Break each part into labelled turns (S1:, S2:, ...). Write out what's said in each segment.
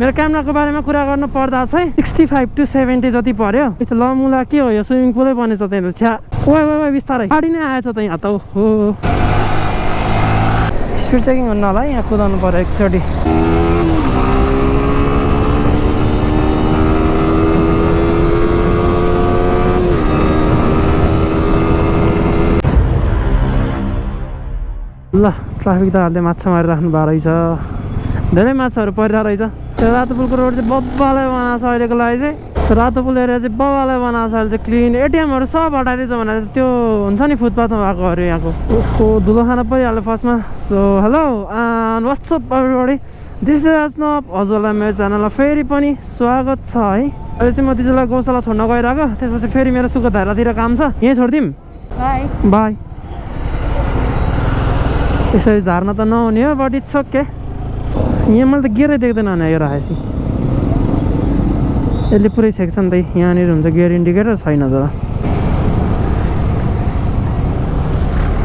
S1: मेरो क्यामेराको बारेमा कुरा गर्नु पर्दा चाहिँ 65 to 70 जति पर्यो। ल मुला के हो यो स्विमिङ पुलै बनेछ त्यहाँ छ्या ओए बिस्तारै गाडी नै आएछ त यहाँ त हो स्पिड चेकिङ हुन्न होला यहाँ कुदाउनु पर्यो एकचोटि। ल ट्राफिक दारले माछा मारिराख्नु भएको रहेछ, धेरै माछाहरू परिरहेको रहेछ। त्यो रातो पुलको रोड चाहिँ बब्बालाई बनाएको छ अहिलेको लागि चाहिँ। रातो पुल एरिया चाहिँ बब्बालाई बनाएको छ अहिले चाहिँ क्लिन। एटिएमहरू सब हटाइदिएछ भनेर त्यो हुन्छ नि फुटपाथमा भएकोहरू यहाँको। ओहो धुलो खान परिहाल्यो फर्स्टमा। So hello and what's up everybody, this is Asnab. हजुरलाई मेरो च्यानलमा फेरि पनि स्वागत छ है। अहिले चाहिँ म दिदीलाई गौशाला छोड्न गइरहेको, त्यसपछि फेरि मेरो सुखधारातिर काम छ, यहीँ छोडिदिउँ। By by. यसरी झार्न त नहुने हो बट इट्स ओके। यहाँ मैले त गियरै देख्दैन भने यो राखेपछि यसले पुरै छेक्छ नि त। यहाँनिर हुन्छ गियर इन्डिकेटर छैन तर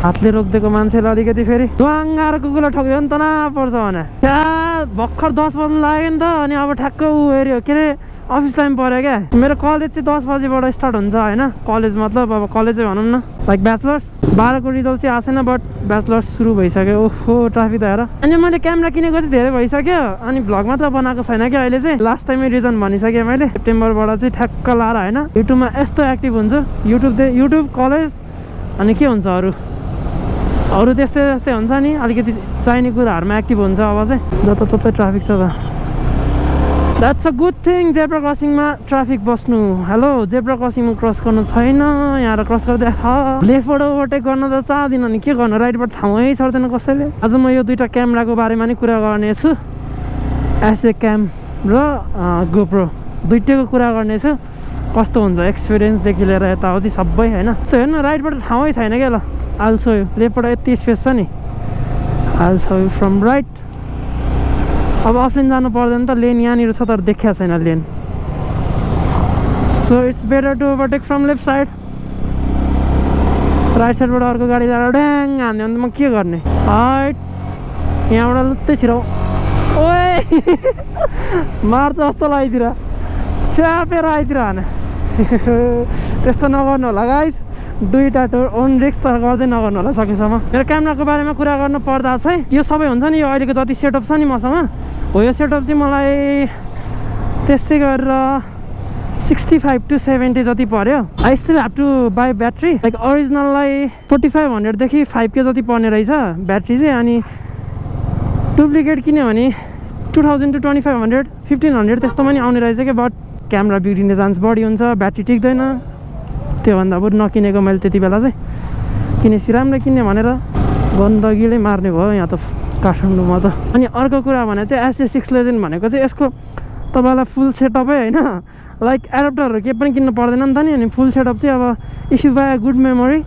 S1: हातले रोकिदिएको मान्छेलाई अलिकति फेरि ड्वाङ्गाएर कुकुरलाई ठोक्यो भने तनाव पर्छ भने त्यहाँ भर्खर 10 बज्नु लाग्यो नि त। अनि अब ठ्याक्क ऊ हेऱ्यो के अरे अफिस टाइम पऱ्यो क्या। मेरो कलेज चाहिँ 10 बजीबाट स्टार्ट हुन्छ होइन। कलेज मतलब अब कलेजै भनौँ न, लाइक ब्याचलर्स। 12 को रिजल्ट चाहिँ आएको छैन बट ब्याचलर्स सुरु भइसक्यो। ओहो ट्राफिक त हेर। अनि मैले क्यामेरा किनेको चाहिँ धेरै भइसक्यो, अनि भ्लग मात्र बनाएको छैन क्या अहिले चाहिँ। लास्ट टाइमै रिजन भनिसकेँ मैले। सेप्टेम्बरबाट चाहिँ ठ्याक्क लाएर होइन युट्युबमा यस्तो एक्टिभ हुन्छु। युट्युब कलेज अनि के हुन्छ अरू त्यस्तै हुन्छ नि, अलिकति चाहिने कुराहरूमा एक्टिभ हुन्छ। अब चाहिँ जताततै ट्राफिक छ त, that's a good thing. Zebra क्रसिङमा ट्राफिक बस्नु। हेलो जेब्रा क्रसिङमा क्रस गर्नु छैन, यहाँ क्रस गर्दै लेफ्टबाट ओभरटेक गर्न त चाहदिनँ नि के गर्नु, राइटबाट ठाउँै छर्दैन कसैले। आज म यो दुईवटा क्यामेराको बारेमा नि कुरा गर्नेछु, एसए क्याम र गोप्रो दुइटैको कुरा गर्नेछु। कस्तो हुन्छ एक्सपिरियन्सदेखि लिएर यताउति सबै होइन। सो हेर्नु राइटबाट ठाउँै छैन क्या। ल आइल सो यु, लेफ्टबाट यति स्पेस छ नि, I'll show you from right. अब अफलाइन जानु पर्दैन त, लेन यहाँनिर छ तर देखिया छैन lane. So it's better to overtake from left side. Right साइडबाट अर्को गाडी ल्याएर ड्याङ हान्यो भने त म के गर्ने। हाइट यहाँबाट लुत्तै छिराउ ओए मार्छ जस्तो लगाइतिर च्यापेर आइतिर हाने। त्यस्तो नगर्नु होला गाइज, दुईवटा ओन रिक्स तर गर्दै नगर्नु होला सकेसम्म। मेरो क्यामेराको बारेमा कुरा गर्नु पर्दा चाहिँ यो सबै हुन्छ नि, यो अहिलेको जति सेटअप छ नि मसँग हो, यो सेटअप चाहिँ मलाई त्यस्तै गरेर 65 to 70 जति पर्यो। I still have to buy battery. Like ओरिजिनललाई 4500देखि 5K जति पर्ने रहेछ ब्याट्री चाहिँ। अनि डुप्लिकेट किन्यो भने 2000 to 2500 1500 त्यस्तोमा नि आउने रहेछ क्या। बट क्यामेरा बिग्रिने चान्स बढी हुन्छ, ब्याट्री टिक्दैन। त्योभन्दा बरु नकिनेको मैले त्यति बेला चाहिँ। किनेपछि राम्रो किन्ने भनेर गन्दगीले मार्ने भयो यहाँ त काठमाडौँमा त। अनि अर्को कुरा भने चाहिँ SA6 लेजेन्ड भनेको चाहिँ यसको तपाईँलाई फुल सेटअपै होइन, लाइक एडाप्टरहरू केही पनि किन्नु पर्दैन नि त नि। अनि फुल सेटअप चाहिँ अब if you by good memory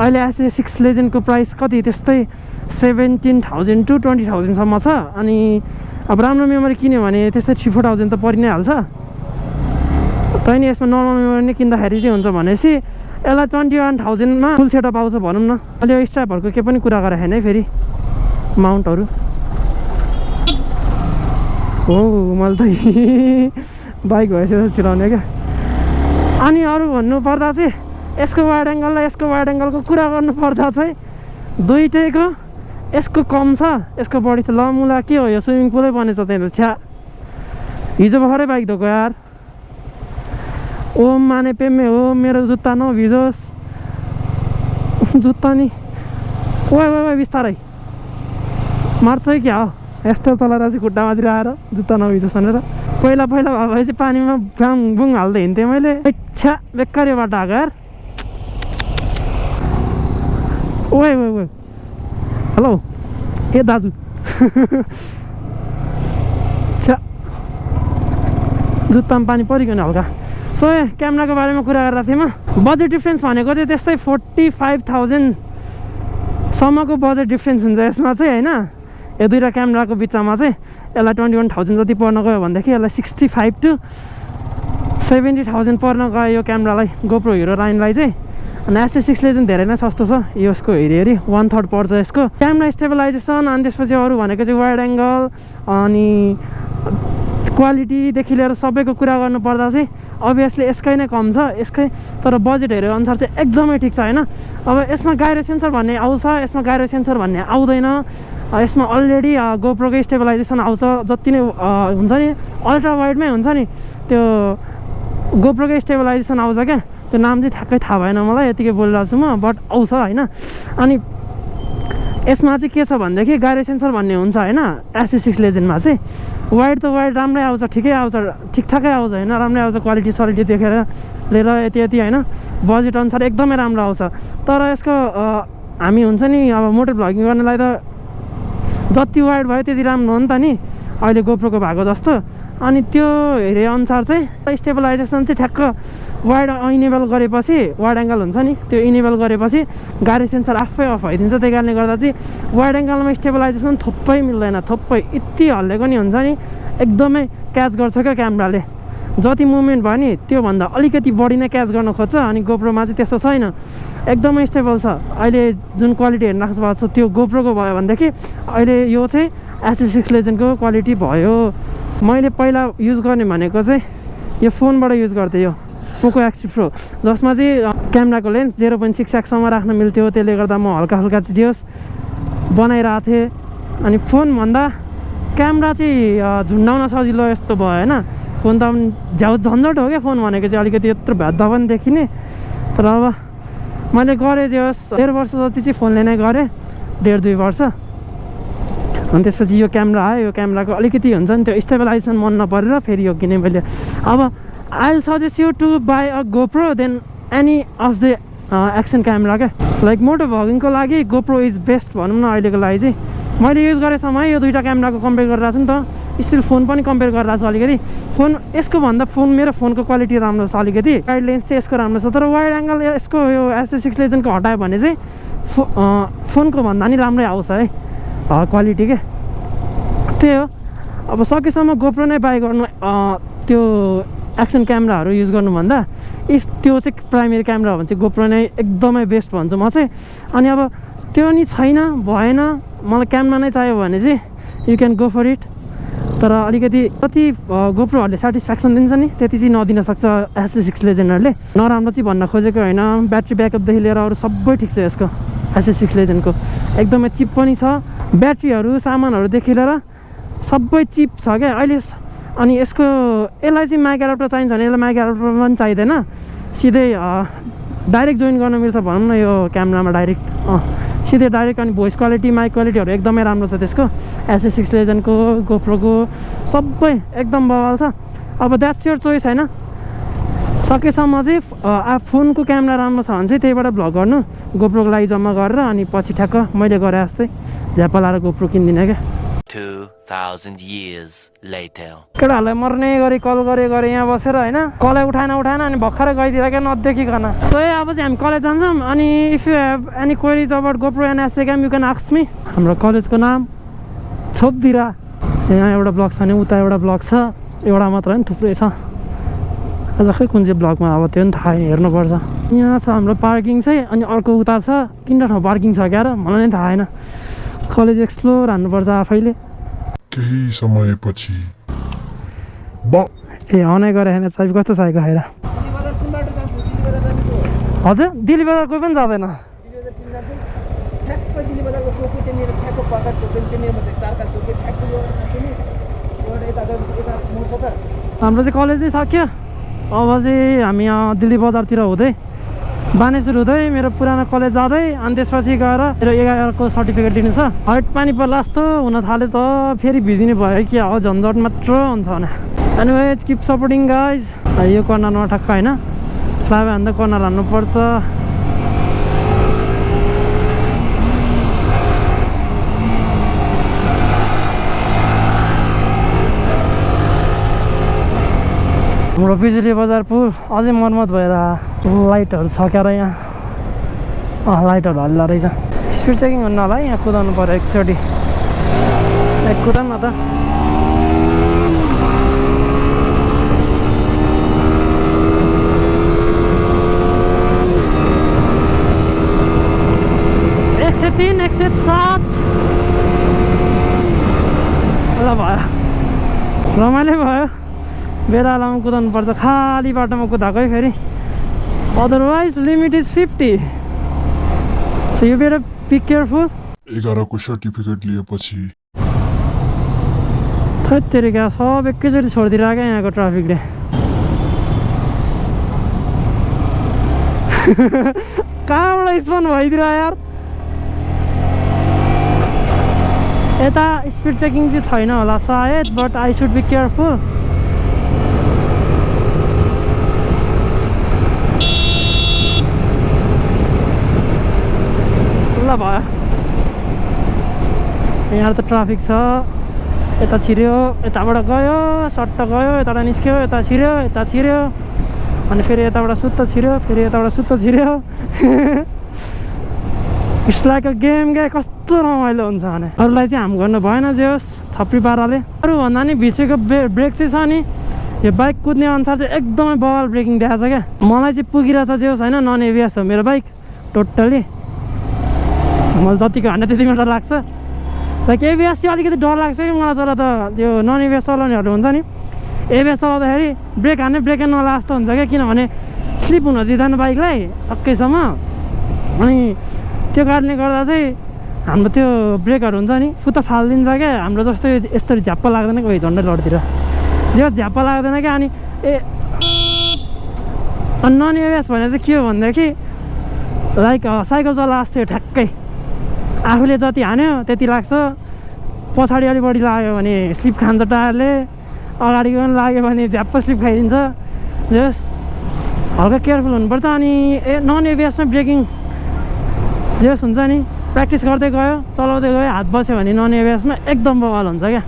S1: अहिले SA6 लेजेन्डको प्राइस कति त्यस्तै 17,000 to 20,000 सम्म छ। अनि अब राम्रो मेमोरी किन्यो भने त्यस्तै 3-4,000 त परि नै हाल्छ। तैँले यसमा नर्मल मेमोरी नै किन्दाखेरि चाहिँ हुन्छ भनेपछि यसलाई 21,000मा फुल सेटअप आउँछ भनौँ न। अहिले यो स्ट्र्यापहरूको केही पनि कुरा गरेको छैन है फेरि माउन्टहरू। हो मैले त बाइक भएपछि चिलाउने क्या। अनि अरू भन्नुपर्दा चाहिँ यसको वाइड एङ्गल र यसको वाइड एङ्गलको कुरा गर्नुपर्दा चाहिँ दुइटैको यसको कम छ, यसको बढी छ। ल मुला के हो यो स्विमिङ पुलै बनेछ त्यहाँ छ्या हिजो भर्खरै बाइक धोएको यार। ओम माने पेमे हो, मेरो जुत्ता नभिजोस् जुत्ता नि। ओए बिस्तारै मार्छ है क्या हो यस्तो तल चाहिँ खुट्टामातिर आएर जुत्ता नभिजोस् भनेर। पहिला भए चाहिँ पानीमा ब्याङ बुङ हाल्दै हिँड्थेँ मैले। इच्छा बेकार यो बाटो आएको यार। ओए हेलो ए दाजु छ्या जुत्तामा पानी परिकन हल्का। सो क्यामेराको बारेमा कुरा गरेर थिएँ म। बजेट डिफ्रेन्स भनेको चाहिँ त्यस्तै 45,000 सम्मको बजेट डिफ्रेन्स हुन्छ यसमा चाहिँ होइन। यो दुईवटा क्यामेराको बिचमा चाहिँ यसलाई 21,000 जति पर्न गयो भनेदेखि यसलाई 65 to 70,000 पर्न गयो यो क्यामेरालाई, गोप्रो हिरो लाइनलाई चाहिँ। अनि SA6 लेजेन्ड धेरै नै सस्तो छ, यसको हेरी 1/3 पर्छ यसको। क्यामेरा स्टेबलाइजेसन अनि त्यसपछि अरू भनेको चाहिँ वाइड एङ्गल अनि क्वालिटीदेखि लिएर सबैको कुरा गर्नुपर्दा चाहिँ अभियसली यसकै नै कम छ यसकै, तर बजेट हेरेर अनुसार चाहिँ एकदमै ठिक छ होइन। अब यसमा गाइरो सेन्सर भन्ने आउँछ, यसमा गाइरो सेन्सर भन्ने आउँदैन। यसमा अलरेडी गोप्रोकै स्टेबलाइजेसन आउँछ, जति नै हुन्छ नि अल्ट्रा वाइडमै हुन्छ नि त्यो गोप्रोकै स्टेबलाइजेसन आउँछ क्या। त्यो नाम चाहिँ ठ्याक्कै थाहा भएन मलाई, यतिकै बोलिरहेको छु म, बट आउँछ होइन। अनि यसमा चाहिँ के छ भनेदेखि गाइरो सेन्सर भन्ने हुन्छ होइन S6 लेजेन्डमा चाहिँ। वाइड त वाइड राम्रै आउँछ, ठिकै आउँछ, ठिकठाकै आउँछ होइन, राम्रै आउँछ, क्वालिटी सलिटी देखेर लिएर यति यति होइन, बजेट अनुसार एकदमै राम्रो आउँछ। तर यसको हामी हुन्छ नि अब मोटर भ्लगिङ गर्नेलाई त जति वाइड भयो त्यति राम्रो हो नि त नि, अहिले गोप्रोको भएको जस्तो। अनि त्यो हेरे अनुसार चाहिँ स्टेबलाइजेसन चाहिँ ठ्याक्क वाइड इनेबल गरेपछि, वाइड एङ्गल हुन्छ नि त्यो इनेबल गरेपछि गाडी सेन्सर आफै अफ भइदिन्छ। त्यही कारणले गर्दा चाहिँ वाइड एङ्गलमा स्टेबलाइजेसन थोप्पै मिल्दैन, थोप्पै यति हल्लेको नि हुन्छ नि एकदमै क्याच गर्छ क्या क्यामेराले। जति मुभमेन्ट भयो नि त्योभन्दा अलिकति बढी नै क्याच गर्न खोज्छ। अनि गोप्रोमा चाहिँ त्यस्तो छैन, एकदमै स्टेबल छ। अहिले जुन क्वालिटी हेर्न राख्नु भएको छ त्यो गोप्रोको भयो भनेदेखि अहिले यो चाहिँ S6 लेजेन्डको क्वालिटी भयो। मैले पहिला युज गर्ने भनेको चाहिँ यो फोनबाट युज गर्थेँ, यो पोको X3 Pro, जसमा चाहिँ क्यामेराको लेन्स 0.6x सम्म राख्न मिल्थ्यो। त्यसले गर्दा म हल्का हल्का चाहिँ जे होस् बनाइरहेको थिएँ। अनि फोनभन्दा क्यामेरा चाहिँ झुन्डाउन सजिलो यस्तो भयो होइन। फोन त झन्झट हो क्या फोन भनेको चाहिँ, अलिकति यत्रो भ्याद्दा पनि देखिने। तर अब मैले गरेँ जे होस् 1.5 वर्ष जति चाहिँ फोनले नै गरेँ, 1.5-2 वर्ष। अनि त्यसपछि यो क्यामेरा आयो, यो क्यामेराको अलिकति हुन्छ नि त्यो स्टेबलाइजेसन मन नपरेर फेरि यो किनेँ मैले। अब I will suggest you to buy a GoPro then any of the action camera क्या। लाइक मोटो भ्लगिङको लागि गोप्रो इज बेस्ट भनौँ न अहिलेको लागि चाहिँ। मैले युज गरेसम्म यो दुईवटा क्यामेराको कम्पेयर गरिरहेको छु नि त, स्टिल फोन पनि कम्पेयर गरिरहेको छु अलिकति। फोन यसको भन्दा मेरो फोनको क्वालिटी राम्रो छ अलिकति, वाइड लेन्स चाहिँ यसको राम्रो छ। तर वाइड एङ्गल यसको यो S6 लेजेन्डको हटायो भने चाहिँ फोनको भन्दा नि राम्रै आउँछ है क्वालिटी के। त्यही हो, अब सकेसम्म गोप्रो नै बाई गर्नु त्यो एक्सन क्यामेराहरू युज गर्नुभन्दा। इफ त्यो चाहिँ प्राइमेरी क्यामेरा हो भने चाहिँ गोप्रो नै एकदमै बेस्ट भन्छु म चाहिँ। अनि अब त्यो नि छैन भएन मलाई क्यामेरा नै चाहियो भने चाहिँ you can go for it. तर अलिकति जति गोप्रोहरूले सेटिस्फ्याक्सन दिन्छ नि त्यति चाहिँ नदिन सक्छ S6 लेजेन्डहरूले। नराम्रो चाहिँ भन्न खोजेको होइन, ब्याट्री ब्याकअपदेखि लिएर अरू सबै ठिक छ यसको S6 लेजेन्डको, एकदमै चिप पनि छ। ब्याट्रीहरू सामानहरूदेखि लिएर सबै चिप छ क्या अहिले। अनि यसको यसलाई चाहिँ माइक एडाप्टर चाहिन्छ भने यसलाई माइक एडाप्टर पनि चाहिँदैन, सिधै डाइरेक्ट जोइन गर्न मिल्छ भनौँ न यो क्यामेरामा डाइरेक्ट सिधै डाइरेक्ट। अनि भोइस क्वालिटी माइक क्वालिटीहरू एकदमै राम्रो छ त्यसको, S6 लेजेन्डको गोप्रोको सबै एकदम बवाल छ। अब द्याट्स योर चोइस होइन। सकेसम्म चाहिँ फोनको क्यामेरा राम्रो छ भने चाहिँ त्यहीबाट भ्लग गर्नु, गोप्रोको लागि जम्मा गरेर अनि पछि ठ्याक्क मैले गरे जस्तै झ्यापा लाएर गोप्रो किन्दिनँ क्या।
S2: 2000 years later
S1: केटाहरूलाई मर्ने गरी कल गरे यहाँ बसेर होइन, कलै उठाएन अनि भर्खरै गइदिएर क्या नदेखिकन। सो अब चाहिँ हामी कलेज जान्छौँ। अनि if you have any queries about GoPro and S6 you can ask me. हाम्रो कलेजको नाम छोपदिरा, यहाँ एउटा ब्लक छ भने उता एउटा ब्लक छ, एउटा मात्र होइन थुप्रै छ। अझ खै कुन चाहिँ ब्लकमा अब त्यो पनि थाहा हेर्नुपर्छ। यहाँ छ हाम्रो पार्किङ चाहिँ, अनि अर्को उता छ 3 ठाउँ पार्किङ छ क्या, मलाई नै थाहा होइन। कलेज एक्सप्लोर हान्नुपर्छ आफैले।
S3: केही समयपछि
S1: ए हनै गरे होइन चाबी कस्तो चाहिएको खाएर। हजुर दिल्ली बजार कोही पनि जाँदैन। हाम्रो चाहिँ कलेज चाहिँ सक्यो, अब चाहिँ हामी यहाँ दिल्ली बजारतिर हुँदै बानेश्वर हुँदै मेरो पुरानो कलेज जाँदै अनि त्यसपछि गएर मेरो 11को सर्टिफिकेट दिनु छ। हाइट पानी पर्ला जस्तो हुन थाल्यो त, फेरि भिजिने भयो कि अब झन्झट मात्र हुन्छ भने। Anyways keep supporting guys. यो कर्नरमा ठक्क होइन फ्लाइवे हान्दा कर्नर हान्नुपर्छ। हाम्रो बिजुली बजार पुल अझै मर्मत भएर लाइटहरू छ क्या र यहाँ, लाइटहरू हल्ला रहेछ। स्पिड चेकिङ हुन्न होला है, यहाँ कुदाउनु पऱ्यो एकचोटि, कुदाउँ न त। एक 103, 107 ल भयो, रमाइलो भयो। बेलालामा कुदाउनु पर्छ खाली बाटोमा कुदाएको है फेरि otherwise limit is 50 so you better be careful
S3: 11 को सर्टिफिकेट लिएपछि
S1: थैत्तेरिका सब एकैचोटि छोडिदिरहेको क्या यहाँको ट्राफिकले कहाँबाट स्पन भइदिएर यार यता स्पिड चेकिङ चाहिँ छैन होला सायद but I should be careful ल भयो यहाँ त ट्राफिक छ यता छिर्यो यताबाट गयो सट्ट गयो यताबाट निस्क्यो यता छिर्यो अनि फेरि यताबाट सुत्त छिर्यो फेरि यताबाट सुत्त छिर्यो इट्स लाइक अ गेम क्या कस्तो रमाइलो हुन्छ भने अरूलाई चाहिँ हाम गर्नु भएन जे होस् छप्री पाराले अरूभन्दा नि भिचेको ब्रेक चाहिँ छ नि यो बाइक कुद्ने अनुसार चाहिँ एकदमै बवाल ब्रेकिङ देखाएको छ क्या मलाई चाहिँ पुगिरहेछ जे होस् होइन नन एबिएस हो मेरो बाइक टोटल्ली मलाई जतिको हान्ने त्यति मात्र लाग्छ लाइक एबिएस चाहिँ अलिकति डर लाग्छ कि मलाई तर त त्यो नन एबिएस चलाउनेहरू हुन्छ नि एबिएस चलाउँदाखेरि ब्रेक हान्ने ब्रेकै नला जस्तो हुन्छ क्या किनभने स्लिप हुन दिँदैन बाइकलाई सकेसम्म अनि त्यो कारणले गर्दा चाहिँ हाम्रो त्यो ब्रेकहरू हुन्छ नि फुत्त फालिदिन्छ क्या हाम्रो जस्तो यस्तो झ्याप्प लाग्दैन कोही झन्डै लडतिर जे झ्याप्प लाग्दैन क्या अनि नन एबिएस भने चाहिँ के हो भनेदेखि लाइक साइकल चला जस्तो ठ्याक्कै आफूले जति हान्यो त्यति लाग्छ पछाडि अलिक बढी लाग्यो भने स्लिप खान्छ टायरले अगाडि पनि लाग्यो भने झ्याप्प स्लिप खाइदिन्छ जस हल्का केयरफुल हुनुपर्छ अनि नन एबिएसमा ब्रेकिङ जस हुन्छ नि प्र्याक्टिस गर्दै गयो चलाउँदै गयो हात बस्यो भने नन एबिएसमा एकदम बवाल हुन्छ क्या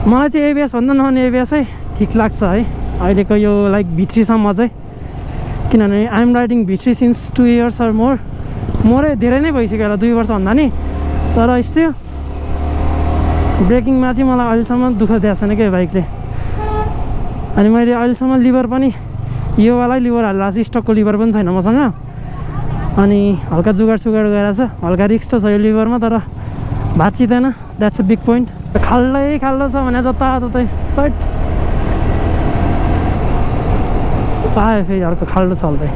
S1: मलाई चाहिँ एबिएस भन्दा नन एबिएसै ठिक लाग्छ है अहिलेको यो लाइक V3सम्म चाहिँ किनभने I'm riding V3 since 2 years or more धेरै नै भइसक्यो होला 2 वर्ष भन्दा नि तर स्टिल ब्रेकिङमा चाहिँ मलाई अहिलेसम्म दुःख दिएको छैन क्या बाइकले अनि मैले अहिलेसम्म लिभर पनि योवालै लिभर हालेर चाहिँ स्टकको लिभर पनि छैन मसँग अनि हल्का जुगाड गएर छ हल्का रिक्स त छ यो लिभरमा तर भाँचिँदैन द्याट्स अ बिग पोइन्ट खाल्डो छ भने जताततै सट पायो फेरि अर्को खाल्डो चल्दै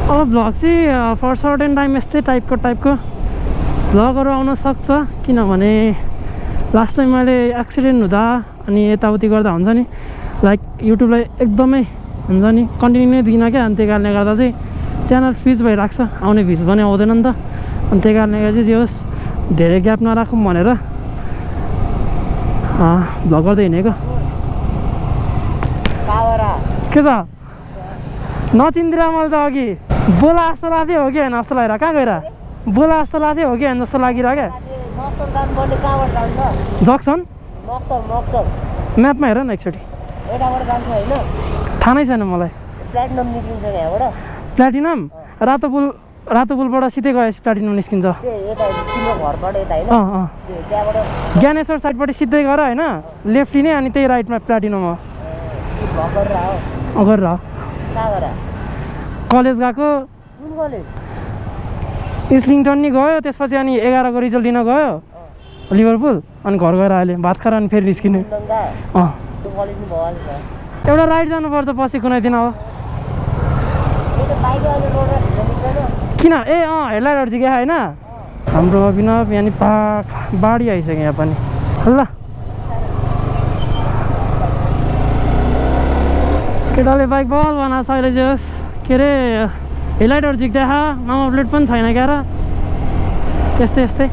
S1: अब भ्लग चाहिँ फर सर्टेन टाइम यस्तै टाइपको भ्लगहरू आउन सक्छ किनभने लास्ट टाइम मैले एक्सिडेन्ट हुँदा अनि यताउति गर्दा हुन्छ नि लाइक युट्युबलाई एकदमै हुन्छ नि कन्टिन्यू नै दिइनँ क्या अनि त्यही कारणले गर्दा चाहिँ च्यानल फ्रिज भइरहेको छ आउने भिज पनि आउँदैन नि त अनि त्यही कारणले गर्दा चाहिँ जे होस् धेरै ग्याप नराखौँ भनेर भ्लग गर्दै हिँडेको के छ नचिन्दिर मैले त अघि बोला जस्तो लाग्थ्यो हो कि होइन जस्तो लागेर कहाँ गएर बोला जस्तो लाग्थ्यो हो कि होइन जस्तो लागिरह्यो क्या जक्सन म्यापमा हेर न एकचोटि थाहा नै छैन मलाई प्लाटिनम रातो पुलबाट सिधै गएपछि प्लाटिनम निस्किन्छ ज्ञानेश्वर साइडबाट सिधै गर होइन लेफ्ट लिने अनि त्यही राइटमा प्लाटिनम हो गरेर कलेज गएको इस्लिङटन नि गयो त्यसपछि अनि 11 को रिजल्ट दिन गयो लिभरपुल अनि घर गएर अहिले भात खाएर अनि फेरि निस्किने एउटा राइड जानुपर्छ पछि कुनै दिन अब किन हेडलाइटहरू चाहिँ क्या होइन हाम्रो अभिनव यहाँ बाढी आइसक्यो यहाँ पनि ल केटाले बाइक बल बनाएको छ अहिले जे होस् के अरे हेडलाइटहरू झिक्दै नम्बर प्लेट पनि छैन क्या र यस्तै